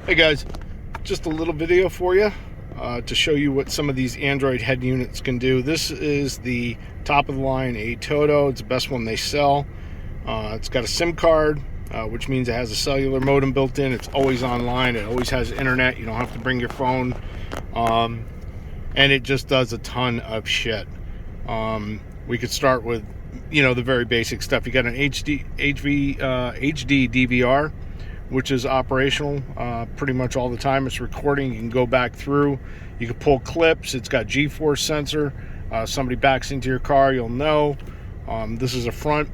Hey guys, just a little video for you to show you what some of these Android head units can do. This is the top of the line Atoto. It's the best one they sell. It's got a SIM card, which means it has a cellular modem built in. It's always online. It always has internet. You don't have to bring your phone. And it just does a ton of shit. We could start with, the very basic stuff. You got an HD DVR, which is operational pretty much all the time. It's recording. You can go back through. You can pull clips. It's got G-force sensor. Somebody backs into your car, you'll know. This is a front.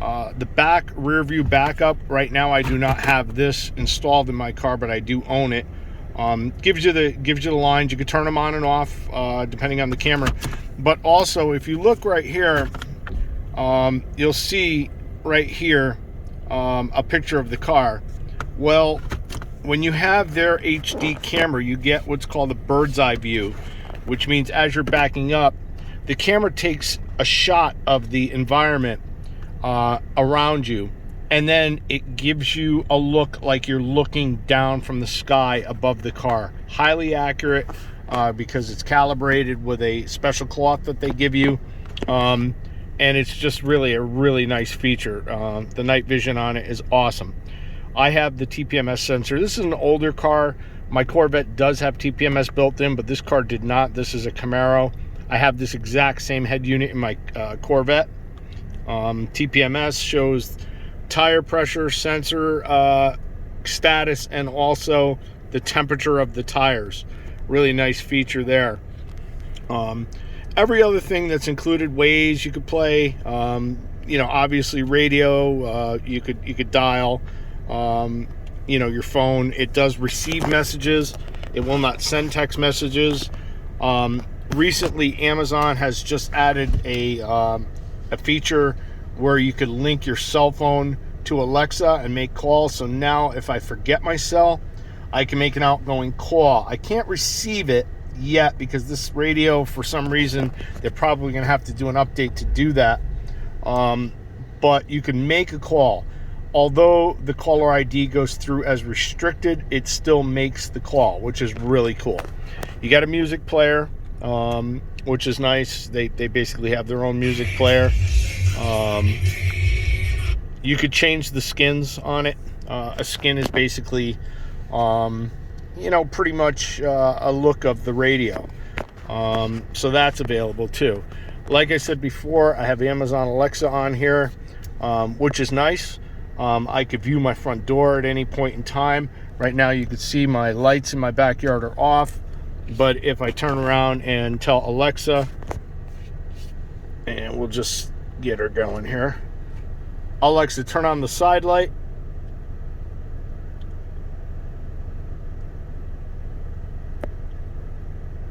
The back rear view backup. Right now, I do not have this installed in my car, but I do own it. Gives you the lines. You can turn them on and off depending on the camera. But also, if you look right here, you'll see right here a picture of the car. Well, when you have their HD camera, you get what's called a bird's eye view, which means as you're backing up, the camera takes a shot of the environment around you, and then it gives you a look like you're looking down from the sky above the car. Highly accurate because it's calibrated with a special cloth that they give you. And it's just really a really nice feature. The night vision on it is awesome. I have the TPMS sensor. This is an older car. My Corvette does have TPMS built in, but this car did not. This is a Camaro. I have this exact same head unit in my Corvette. TPMS shows tire pressure, sensor status, and also the temperature of the tires. Really nice feature there. Every other thing that's included, ways you could play, obviously radio, you could dial, your phone. It does receive messages. It will not send text messages. Recently, Amazon has just added a feature where you could link your cell phone to Alexa and make calls. So now if I forget my cell, I can make an outgoing call. I can't receive it yet because this radio, for some reason, they're probably going to have to do an update to do that. But you can make a call. Although the caller ID goes through as restricted, it still makes the call, which is really cool. You got a music player, which is nice. They basically have their own music player. You could change the skins on it. A skin is basically pretty much a look of the radio. So that's available too. Like I said before, I have Amazon Alexa on here, which is nice. I could view my front door at any point in time. Right now you can see my lights in my backyard are off, but if I turn around and tell Alexa, and we'll just get her going here. Alexa, turn on the side light.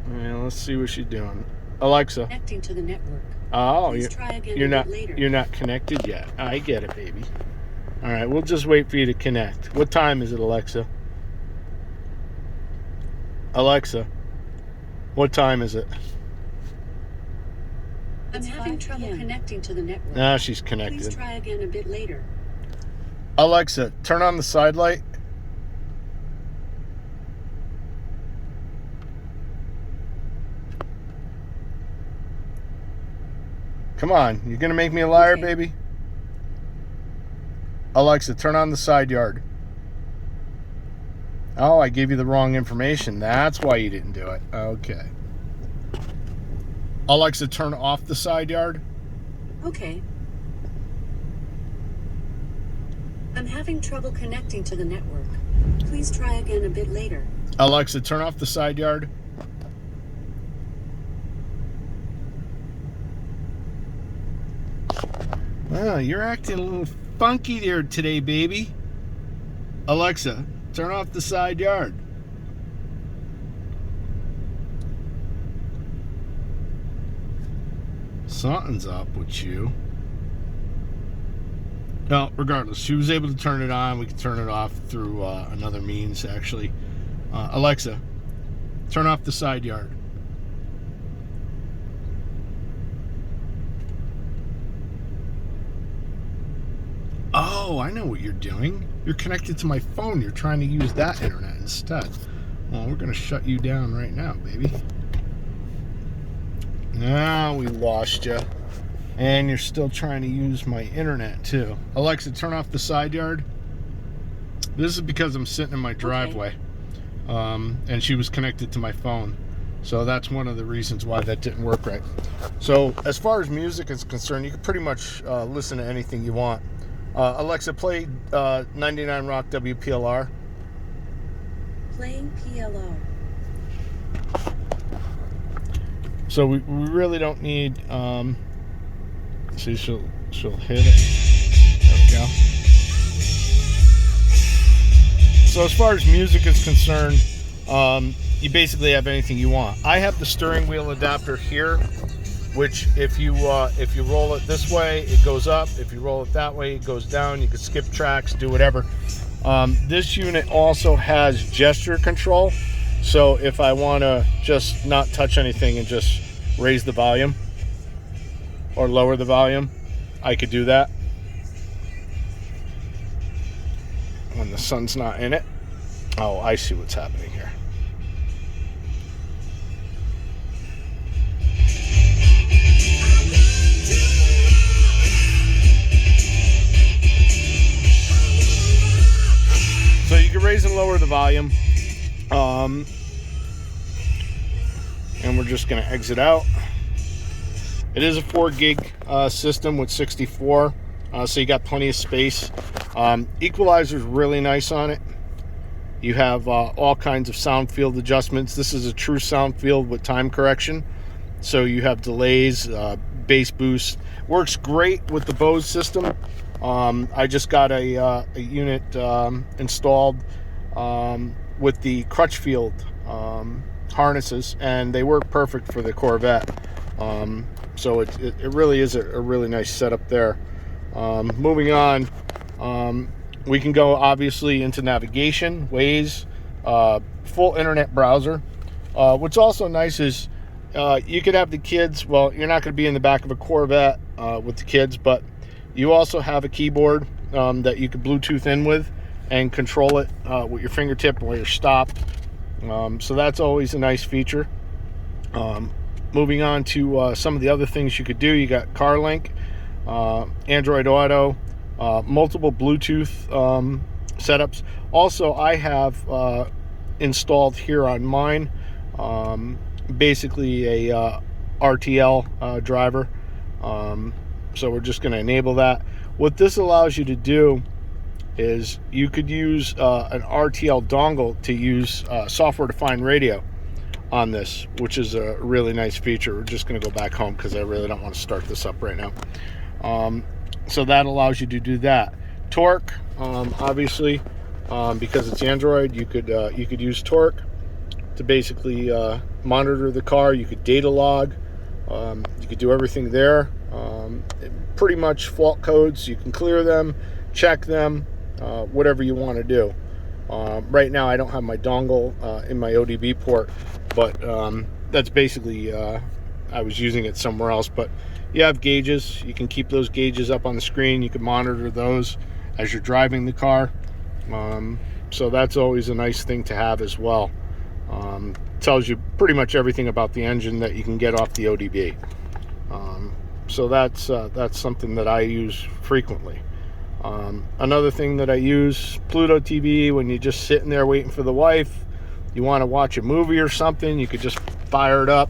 And let's see what she's doing. Alexa. Connecting to the network. Oh, you're not connected yet. I get it, baby. All right, we'll just wait for you to connect. What time is it, Alexa? Alexa, what time is it? I'm having trouble connecting to the network. Ah, she's connected. Please try again a bit later. Alexa, turn on the side light. Come on, you're gonna make me a liar, baby? Alexa, turn on the side yard. Oh, I gave you the wrong information. That's why you didn't do it. Okay. Alexa, turn off the side yard. Okay. I'm having trouble connecting to the network. Please try again a bit later. Alexa, turn off the side yard. Well, you're acting a little funky there today, baby. Alexa, turn off the side yard. Something's up with you. Well, regardless, she was able to turn it on. We can turn it off through another means, actually. Alexa, turn off the side yard. Oh, Oh, I know what you're doing. You're connected to my phone. You're trying to use that internet instead. Well, we're going to shut you down right now, baby. Now we lost you. And you're still trying to use my internet, too. Alexa, turn off the side yard. This is because I'm sitting in my driveway. And she was connected to my phone. So that's one of the reasons why that didn't work right. So as far as music is concerned, you can pretty much listen to anything you want. Alexa, play 99 Rock WPLR. Playing PLR. So we really don't need... see, she'll hit it. There we go. So as far as music is concerned, you basically have anything you want. I have the steering wheel adapter here, which if you roll it this way, it goes up. If you roll it that way, it goes down. You can skip tracks, do whatever. This unit also has gesture control. So if I want to just not touch anything and just raise the volume or lower the volume, I could do that when the sun's not in it. Oh, I see what's happening here. So you can raise and lower the volume. And we're just going to exit out. It is a 4 gig system with 64, so you got plenty of space. Equalizer's really nice on it. You have all kinds of sound field adjustments. This is a true sound field with time correction. So you have delays, bass boost. Works great with the Bose system. I just got a unit installed with the Crutchfield harnesses, and they work perfect for the Corvette. So it really is a really nice setup there. Moving on, we can go obviously into navigation, Waze, full internet browser. What's also nice is you could have the kids, well, you're not going to be in the back of a Corvette with the kids, but you also have a keyboard that you could Bluetooth in with and control it with your fingertip while you're stopped. So that's always a nice feature. Moving on to some of the other things you could do, you got CarLink, Android Auto, multiple Bluetooth setups. Also, I have installed here on mine basically a RTL driver. So we're just going to enable that. What this allows you to do is you could use an RTL dongle to use software-defined radio on this, which is a really nice feature. We're just going to go back home because I really don't want to start this up right now. So that allows you to do that. Torque, obviously, because it's Android, you could use Torque to basically monitor the car. You could data log. You could do everything there. Pretty much fault codes, you can clear them, check them, whatever you want to do. Right now I don't have my dongle in my ODB port, but that's basically I was using it somewhere else. But you have gauges. You can keep those gauges up on the screen. You can monitor those as you're driving the car. So that's always a nice thing to have as well. Tells you pretty much everything about the engine that you can get off the ODB. So that's something that I use frequently. Another thing that I use, Pluto TV, when you're just sitting there waiting for the wife, you want to watch a movie or something, you could just fire it up.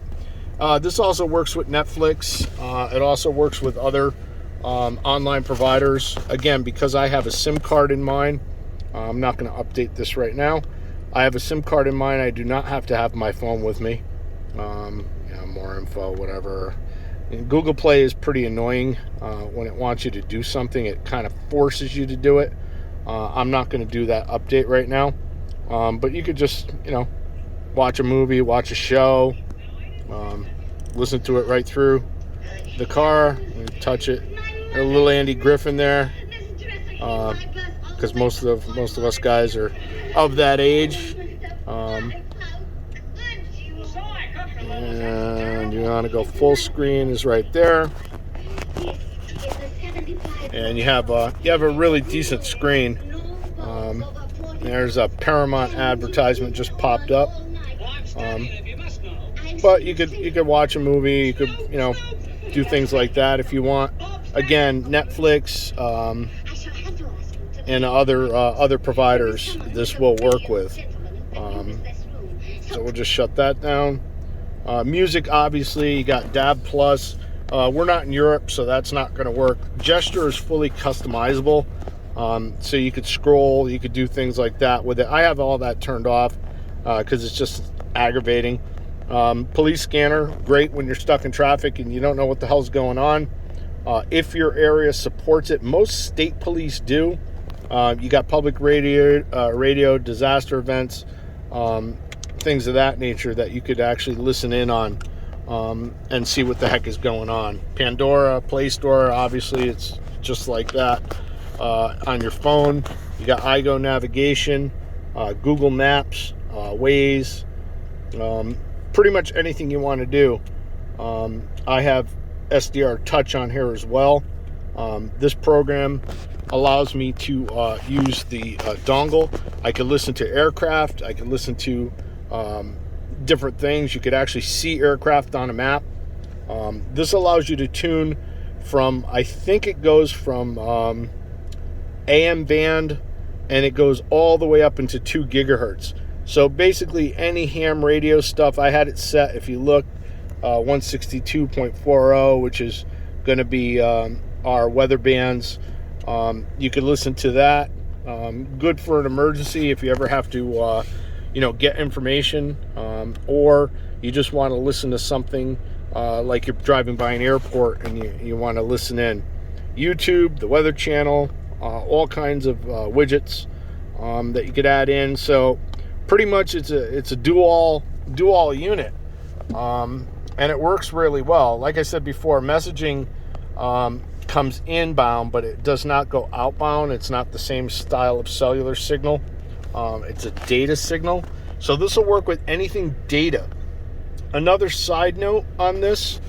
This also works with Netflix. It also works with other online providers. Again, because I have a SIM card in mine, I'm not going to update this right now. I have a SIM card in mine. I do not have to have my phone with me. More info, whatever. And Google Play is pretty annoying. When it wants you to do something, it kind of forces you to do it. I'm not going to do that update right now. But you could just, watch a movie, watch a show, listen to it right through the car, and touch it. A little Andy Griffin there, because most of us guys are of that age. And you want to go full screen is right there. and you have a really decent screen. There's a Paramount advertisement just popped up. But you could watch a movie, you could, you know, do things like that if you want. Again, Netflix and other providers this will work with. So we'll just shut that down. Music, obviously, you got DAB Plus. We're not in Europe, so that's not going to work. Gesture is fully customizable, so you could scroll, you could do things like that with it. I have all that turned off because it's just aggravating. Police scanner, great when you're stuck in traffic and you don't know what the hell's going on. If your area supports it, most state police do. You got public radio, disaster events, things of that nature that you could actually listen in on and see what the heck is going on. Pandora, Play Store, obviously it's just like that. On your phone, you got iGo navigation, Google Maps, Waze, pretty much anything you want to do. I have SDR Touch on here as well. This program allows me to use the dongle. I can listen to aircraft. I can listen to different things. You could actually see aircraft on a map. This allows you to tune from, I think it goes from AM band, and it goes all the way up into 2 gigahertz. So basically any ham radio stuff, I had it set, if you look, 162.40, which is going to be our weather bands. You could listen to that. Good for an emergency if you ever have to get information, or you just want to listen to something like you're driving by an airport and you want to listen in. YouTube, the Weather Channel, all kinds of widgets that you could add in. So pretty much it's a dual unit, and it works really well. Like I said before, messaging comes inbound, but it does not go outbound. It's not the same style of cellular signal. It's a data signal. So this will work with anything data. Another side note on this,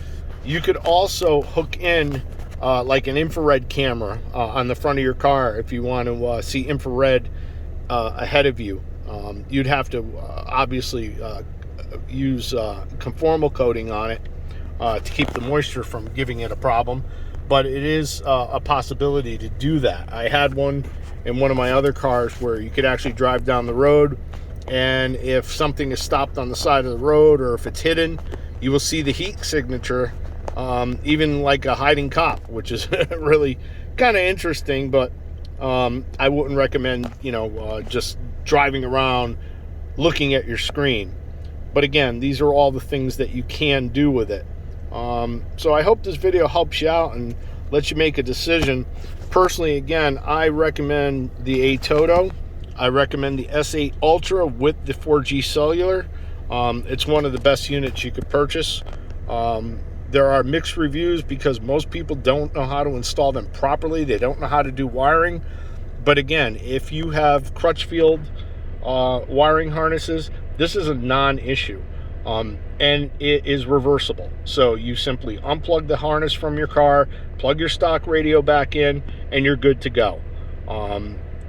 you could also hook in like an infrared camera on the front of your car if you want to see infrared ahead of you. You'd have to obviously use conformal coating on it to keep the moisture from giving it a problem, but it is a possibility to do that. I had one in one of my other cars where you could actually drive down the road, and if something is stopped on the side of the road or if it's hidden, you will see the heat signature, even like a hiding cop, which is really kind of interesting. But I wouldn't recommend just driving around looking at your screen. But again, these are all the things that you can do with it. So I hope this video helps you out and lets you make a decision. Personally, again, I recommend the Atoto. I recommend the S8 Ultra with the 4G cellular. It's one of the best units you could purchase. There are mixed reviews because most people don't know how to install them properly. They don't know how to do wiring. But again, if you have Crutchfield wiring harnesses, this is a non-issue. And it is reversible. So you simply unplug the harness from your car, plug your stock radio back in, and you're good to go.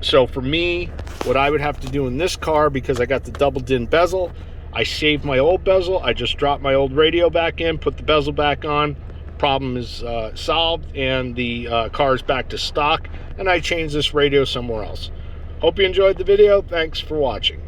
So for me, what I would have to do in this car, because I got the double din bezel, I shaved my old bezel, I just dropped my old radio back in, put the bezel back on, problem is solved, and the car is back to stock, and I changed this radio somewhere else. Hope you enjoyed the video. Thanks for watching.